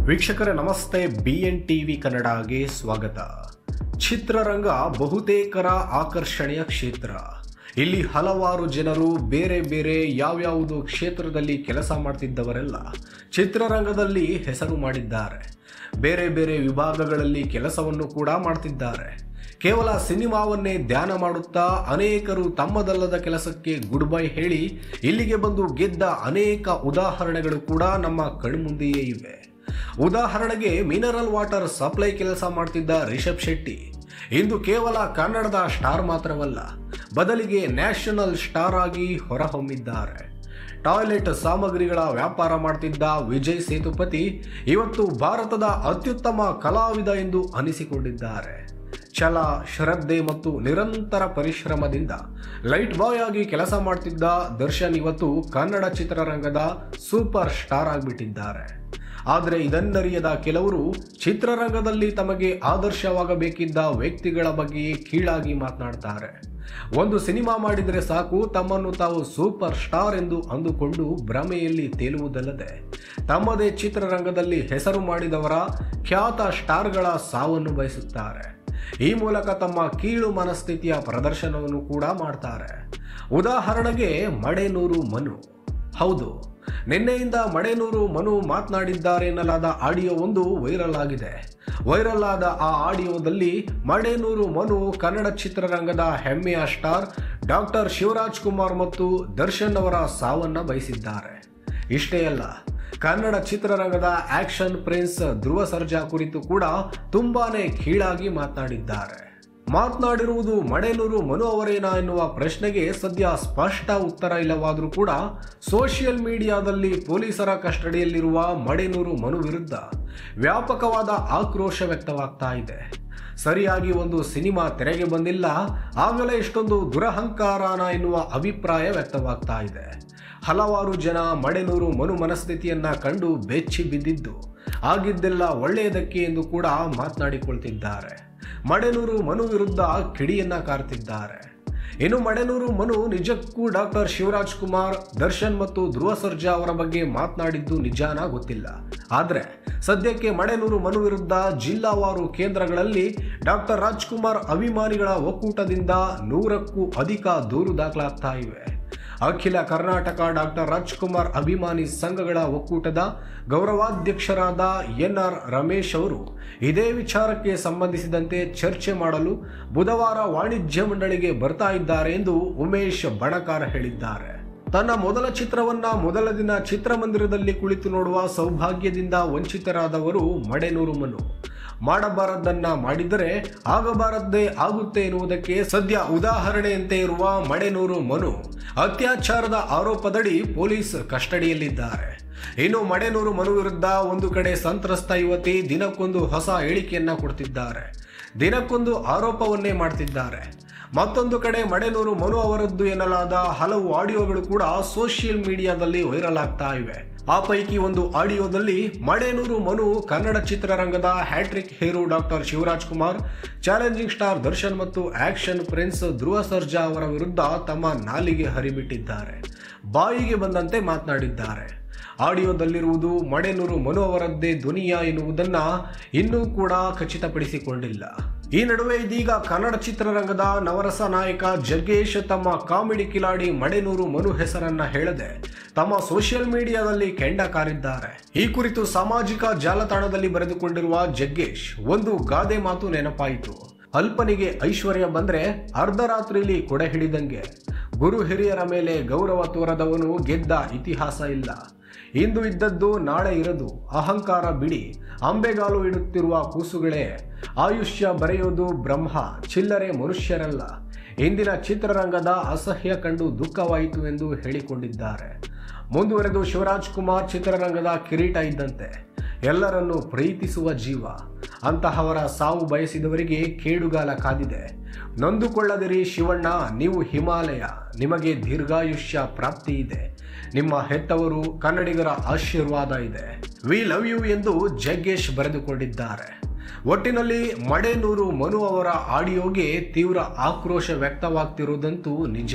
ವೀಕ್ಷಕರೇ ನಮಸ್ತೆ, BN TV ಕನ್ನಡಗೆ ಸ್ವಾಗತ. ಚಿತ್ರರಂಗ ಬಹುತೇಕರ ಆಕರ್ಷಣೆಯ ಕ್ಷೇತ್ರ. ಇಲ್ಲಿ ಹಲವಾರು ಜನರು ಬೇರೆ ಬೇರೆ ಯಾವ್ಯಾವುದು ಕ್ಷೇತ್ರದಲ್ಲಿ ಕೆಲಸ ಮಾಡ್ತಿದ್ದವರೆಲ್ಲ ಚಿತ್ರರಂಗದಲ್ಲಿ ಹೆಸರು ಮಾಡಿದ್ದಾರೆ. ಬೇರೆ ಬೇರೆ ವಿಭಾಗಗಳಲ್ಲಿ ಕೆಲಸವನ್ನು ಕೂಡ ಮಾಡ್ತಿದ್ದಾರೆ. ಕೇವಲ ಸಿನಿಮಾವನ್ನೇ ಧ್ಯಾನ ಮಾಡುತ್ತಾ ಅನೇಕರು ತಮ್ಮದಲ್ಲದ ಕೆಲಸಕ್ಕೆ ಗುಡ್ ಬೈ ಹೇಳಿ ಇಲ್ಲಿಗೆ ಬಂದು ಗೆದ್ದ ಅನೇಕ ಉದಾಹರಣೆಗಳು ಕೂಡ ನಮ್ಮ ಕಣ್ಮುಂದೆಯೇ ಇವೆ. ಉದಾಹರಣೆಗೆ ಮಿನರಲ್ ವಾಟರ್ ಸಪ್ಲೈ ಕೆಲಸ ಮಾಡ್ತಿದ್ದ ರಿಷಬ್ ಶೆಟ್ಟಿ ಇಂದು ಕೇವಲ ಕನ್ನಡದ ಸ್ಟಾರ್ ಮಾತ್ರವಲ್ಲ, ಬದಲಿಗೆ ನ್ಯಾಷನಲ್ ಸ್ಟಾರ್ ಆಗಿ ಹೊರಹೊಮ್ಮಿದ್ದಾರೆ. ಟಾಯ್ಲೆಟ್ ಸಾಮಗ್ರಿಗಳ ವ್ಯಾಪಾರ ಮಾಡ್ತಿದ್ದ ವಿಜಯ್ ಸೇತುಪತಿ ಇವತ್ತು ಭಾರತದ ಅತ್ಯುತ್ತಮ ಕಲಾವಿದ ಎಂದು ಅನಿಸಿಕೊಂಡಿದ್ದಾರೆ. ಛಲ, ಶ್ರದ್ಧೆ ಮತ್ತು ನಿರಂತರ ಪರಿಶ್ರಮದಿಂದ ಲೈಟ್ ಬಾಯ್ ಆಗಿ ಕೆಲಸ ಮಾಡ್ತಿದ್ದ ದರ್ಶನ್ ಇವತ್ತು ಕನ್ನಡ ಚಿತ್ರರಂಗದ ಸೂಪರ್ ಸ್ಟಾರ್ ಆಗಿಬಿಟ್ಟಿದ್ದಾರೆ. ಆದರೆ ಇದನ್ನರಿಯದ ಕೆಲವರು ಚಿತ್ರರಂಗದಲ್ಲಿ ತಮಗೆ ಆದರ್ಶವಾಗಬೇಕಿದ್ದ ವ್ಯಕ್ತಿಗಳ ಬಗ್ಗೆಯೇ ಕೀಳಾಗಿ ಮಾತನಾಡ್ತಾರೆ. ಒಂದು ಸಿನಿಮಾ ಮಾಡಿದರೆ ಸಾಕು ತಮ್ಮನ್ನು ತಾವು ಸೂಪರ್ ಸ್ಟಾರ್ ಎಂದು ಅಂದುಕೊಂಡು ಭ್ರಮೆಯಲ್ಲಿ ತೇಲುವುದಲ್ಲದೆ ತಮ್ಮದೇ ಚಿತ್ರರಂಗದಲ್ಲಿ ಹೆಸರು ಮಾಡಿದವರ ಖ್ಯಾತ ಸ್ಟಾರ್ಗಳ ಸಾವನ್ನು ಬಯಸುತ್ತಾರೆ. ಈ ಮೂಲಕ ತಮ್ಮ ಕೀಳು ಮನಸ್ಥಿತಿಯ ಪ್ರದರ್ಶನವನ್ನು ಕೂಡ ಮಾಡ್ತಾರೆ. ಉದಾಹರಣೆಗೆ ಮಡೆನೂರು ಮನು. ಹೌದು, ನಿನ್ನೆಯಿಂದ ಮಡೆನೂರು ಮನು ಮಾತನಾಡಿದ್ದಾರೆ ಎನ್ನಲಾದ ಆಡಿಯೋ ಒಂದು ವೈರಲ್ ಆಗಿದೆ. ವೈರಲ್ ಆದ ಆ ಆಡಿಯೋದಲ್ಲಿ ಮಡೆನೂರು ಮನು ಕನ್ನಡ ಚಿತ್ರರಂಗದ ಹೆಮ್ಮೆಯ ಸ್ಟಾರ್ ಡಾಕ್ಟರ್ ಶಿವರಾಜ್ ಕುಮಾರ್ ಮತ್ತು ದರ್ಶನ್ ಅವರ ಸಾವನ್ನ ಬಯಸಿದ್ದಾರೆ. ಇಷ್ಟೇ ಅಲ್ಲ, ಕನ್ನಡ ಚಿತ್ರರಂಗದ ಆಕ್ಷನ್ ಪ್ರಿನ್ಸ್ ಧ್ರುವ ಸರ್ಜಾ ಕುರಿತು ಕೂಡ ತುಂಬಾನೇ ಕೀಳಾಗಿ ಮಾತನಾಡಿದ್ದಾರೆ. ಮಾತನಾಡಿರುವುದು ಮಡೆನೂರು ಮನು ಅವರೇನಾ ಎನ್ನುವ ಪ್ರಶ್ನೆಗೆ ಸದ್ಯ ಸ್ಪಷ್ಟ ಉತ್ತರ ಇಲ್ಲವಾದರೂ ಕೂಡ ಸೋಷಿಯಲ್ ಮೀಡಿಯಾದಲ್ಲಿ ಪೊಲೀಸರ ಕಸ್ಟಡಿಯಲ್ಲಿರುವ ಮಡೆನೂರು ಮನು ವಿರುದ್ಧ ವ್ಯಾಪಕವಾದ ಆಕ್ರೋಶ ವ್ಯಕ್ತವಾಗ್ತಾ ಇದೆ. ಸರಿಯಾಗಿ ಒಂದು ಸಿನಿಮಾ ತೆರೆಗೆ ಬಂದಿಲ್ಲ, ಆಗಲೇ ಇಷ್ಟೊಂದು ದುರಹಂಕಾರನ ಎನ್ನುವ ಅಭಿಪ್ರಾಯ ವ್ಯಕ್ತವಾಗ್ತಾ ಇದೆ. ಹಲವಾರು ಜನ ಮಡೆನೂರು ಮನು ಮನಸ್ಥಿತಿಯನ್ನ ಕಂಡು ಬೆಚ್ಚಿ ಬಿದ್ದಿದ್ದು ಆಗಿದ್ದೆಲ್ಲ ಒಳ್ಳೆಯದಕ್ಕೆ ಎಂದು ಕೂಡ ಮಾತನಾಡಿಕೊಳ್ತಿದ್ದಾರೆ. ಮಡೆನೂರು ಮನು ವಿರುದ್ಧ ಕಿಡಿಯನ್ನ ಕಾರ್ತಿದ್ದಾರೆ. ಇನ್ನು ಮಡೆನೂರು ಮನು ನಿಜಕ್ಕೂ ಡಾಕ್ಟರ್ ಶಿವರಾಜ್ ಕುಮಾರ್, ದರ್ಶನ್ ಮತ್ತು ಧ್ರುವ ಸರ್ಜಾ ಅವರ ಬಗ್ಗೆ ಮಾತನಾಡಿದ್ದು ನಿಜಾನ ಗೊತ್ತಿಲ್ಲ. ಆದರೆ ಸದ್ಯಕ್ಕೆ ಮಡೆನೂರು ಮನು ವಿರುದ್ಧ ಜಿಲ್ಲಾವಾರು ಕೇಂದ್ರಗಳಲ್ಲಿ ಡಾಕ್ಟರ್ ರಾಜ್ಕುಮಾರ್ ಅಭಿಮಾನಿಗಳ ಒಕ್ಕೂಟದಿಂದ 100ಕ್ಕೂ ಅಧಿಕ ದೂರು ದಾಖಲಾಗ್ತಾ ಇವೆ. ಅಖಿಲ ಕರ್ನಾಟಕ ಡಾಕ್ಟರ್ ರಾಜ್ಕುಮಾರ್ ಅಭಿಮಾನಿ ಸಂಘಗಳ ಒಕ್ಕೂಟದ ಗೌರವಾಧ್ಯಕ್ಷರಾದ NR ರಮೇಶ್ ಅವರು ಇದೇ ವಿಚಾರಕ್ಕೆ ಸಂಬಂಧಿಸಿದಂತೆ ಚರ್ಚೆ ಮಾಡಲು ಬುಧವಾರ ವಾಣಿಜ್ಯ ಮಂಡಳಿಗೆ ಬರ್ತಾ ಇದ್ದಾರೆ ಎಂದು ಉಮೇಶ್ ಬಣಕಾರ್ ಹೇಳಿದ್ದಾರೆ. ತನ್ನ ಮೊದಲ ಚಿತ್ರವನ್ನ ಮೊದಲ ದಿನ ಚಿತ್ರಮಂದಿರದಲ್ಲಿ ಕುಳಿತು ನೋಡುವ ಸೌಭಾಗ್ಯದಿಂದ ವಂಚಿತರಾದವರು ಮಡೆನೂರು ಮನು. ಮಾಡಬಾರದನ್ನ ಮಾಡಿದರೆ ಆಗಬಾರದ್ದೇ ಆಗುತ್ತೆ ಎನ್ನುವುದಕ್ಕೆ ಸದ್ಯ ಉದಾಹರಣೆಯಂತೆ ಇರುವ ಮಡೆನೂರು ಮನು ಅತ್ಯಾಚಾರದ ಆರೋಪದಡಿ ಪೊಲೀಸ್ ಕಸ್ಟಡಿಯಲ್ಲಿದ್ದಾರೆ. ಇನ್ನು ಮಡೆನೂರು ಮನು ವಿರುದ್ಧ ಒಂದು ಕಡೆ ಸಂತ್ರಸ್ತ ಯುವತಿ ದಿನಕ್ಕೊಂದು ಹೊಸ ಹೇಳಿಕೆಯನ್ನ ಕೊಡ್ತಿದ್ದಾರೆ, ದಿನಕ್ಕೊಂದು ಆರೋಪವನ್ನೇ ಮಾಡ್ತಿದ್ದಾರೆ. ಮತ್ತೊಂದು ಕಡೆ ಮಡೆನೂರು ಮನು ಅವರದ್ದು ಎನ್ನಲಾದ ಹಲವು ಆಡಿಯೋಗಳು ಕೂಡ ಸೋಷಿಯಲ್ ಮೀಡಿಯಾದಲ್ಲಿ ವೈರಲ್ ಆಗ್ತಾ ಇವೆ. ಆ ಪೈಕಿ ಒಂದು ಆಡಿಯೋದಲ್ಲಿ ಮಡೆನೂರು ಮನು ಕನ್ನಡ ಚಿತ್ರರಂಗದ hat trick hero doctor Shivaraj Kumar, challenging star Darshan ಮತ್ತು ಆಕ್ಷನ್ ಪ್ರಿನ್ಸ್ ಧ್ರುವ ಸರ್ಜಾ ಅವರ ವಿರುದ್ಧ ತಮ್ಮ ನಾಲಿಗೆ ಹರಿಬಿಟ್ಟಿದ್ದಾರೆ, ಬಾಯಿಗೆ ಬಂದಂತೆ ಮಾತನಾಡಿದ್ದಾರೆ. ಆಡಿಯೋದಲ್ಲಿರುವುದು ಮಡೆನೂರು ಮನು ಅವರದ್ದೇ ಧ್ವನಿಯ ಎನ್ನುವುದನ್ನ ಇನ್ನೂ ಕೂಡ ಖಚಿತಪಡಿಸಿಕೊಂಡಿಲ್ಲ. ಈ ನಡುವೆ ಇದೀಗ ಕನ್ನಡ ಚಿತ್ರರಂಗದ ನವರಸ ನಾಯಕ ಜಗ್ಗೇಶ್ ತಮ್ಮ ಕಾಮಿಡಿ ಕಿಲಾಡಿ ಮಡೆನೂರು ಮನು ಹೆಸರನ್ನ ಹೇಳದೆ ತಮ್ಮ ಸೋಷಿಯಲ್ ಮೀಡಿಯಾದಲ್ಲಿ ಕೆಂಡ ಕಾರಿದ್ದಾರೆ. ಈ ಕುರಿತು ಸಾಮಾಜಿಕ ಜಾಲತಾಣದಲ್ಲಿ ಬರೆದುಕೊಂಡಿರುವ ಜಗ್ಗೇಶ್ ಒಂದು ಗಾದೆ ಮಾತು ನೆನಪಾಯಿತು. ಅಲ್ಪನಿಗೆ ಐಶ್ವರ್ಯ ಬಂದ್ರೆ ಅರ್ಧರಾತ್ರಿಲಿ ಕೊಡೆ ಹಿಡಿದಂಗೆ. ಗುರು ಹಿರಿಯರ ಮೇಲೆ ಗೌರವ ತೋರದವನು ಗೆದ್ದ ಇತಿಹಾಸ ಇಲ್ಲ. ಇಂದು ಇದ್ದದ್ದು ನಾಳೆ ಇರದು, ಅಹಂಕಾರ ಬಿಡಿ, ಅಂಬೆಗಾಲು ಇಡುತ್ತಿರುವ ಕೂಸುಗಳೇ, ಆಯುಷ್ಯ ಬರೆಯೋದು ಬ್ರಹ್ಮ, ಚಿಲ್ಲರೆ ಮನುಷ್ಯರಲ್ಲ. ಇಂದಿನ ಚಿತ್ರರಂಗದ ಅಸಹ್ಯ ಕಂಡು ದುಃಖವಾಯಿತು ಎಂದು ಹೇಳಿಕೊಂಡಿದ್ದಾರೆ. ಮುಂದುವರೆದು ಶಿವರಾಜ್ ಕುಮಾರ್ ಚಿತ್ರರಂಗದ ಕಿರೀಟ ಇದ್ದಂತೆ, ಎಲ್ಲರನ್ನು ಪ್ರೀತಿಸುವ ಜೀವ. ಅಂತಹವರ ಸಾವು ಬಯಸಿದವರಿಗೆ ಕೇಡುಗಾಲ ಕಾದಿದೆ. ನೊಂದುಕೊಳ್ಳದಿರಿ ಶಿವಣ್ಣ, ನೀವು ಹಿಮಾಲಯ, ನಿಮಗೆ ದೀರ್ಘಾಯುಷ್ಯ ಪ್ರಾಪ್ತಿ ಇದೆ. ನಿಮ್ಮ ಹೆತ್ತವರು ಕನ್ನಡಿಗರ ಆಶೀರ್ವಾದ ಇದೆ. ವಿ ಲವ್ ಯು ಎಂದು ಜಗ್ಗೇಶ್ ಬರೆದುಕೊಂಡಿದ್ದಾರೆ. ಒಟ್ಟಿನಲ್ಲಿ ಮಡೆನೂರು ಮನು ಅವರ ಆಡಿಯೋಗೆ ತೀವ್ರ ಆಕ್ರೋಶ ವ್ಯಕ್ತವಾಗ್ತಿರುವುದಂತೂ ನಿಜ.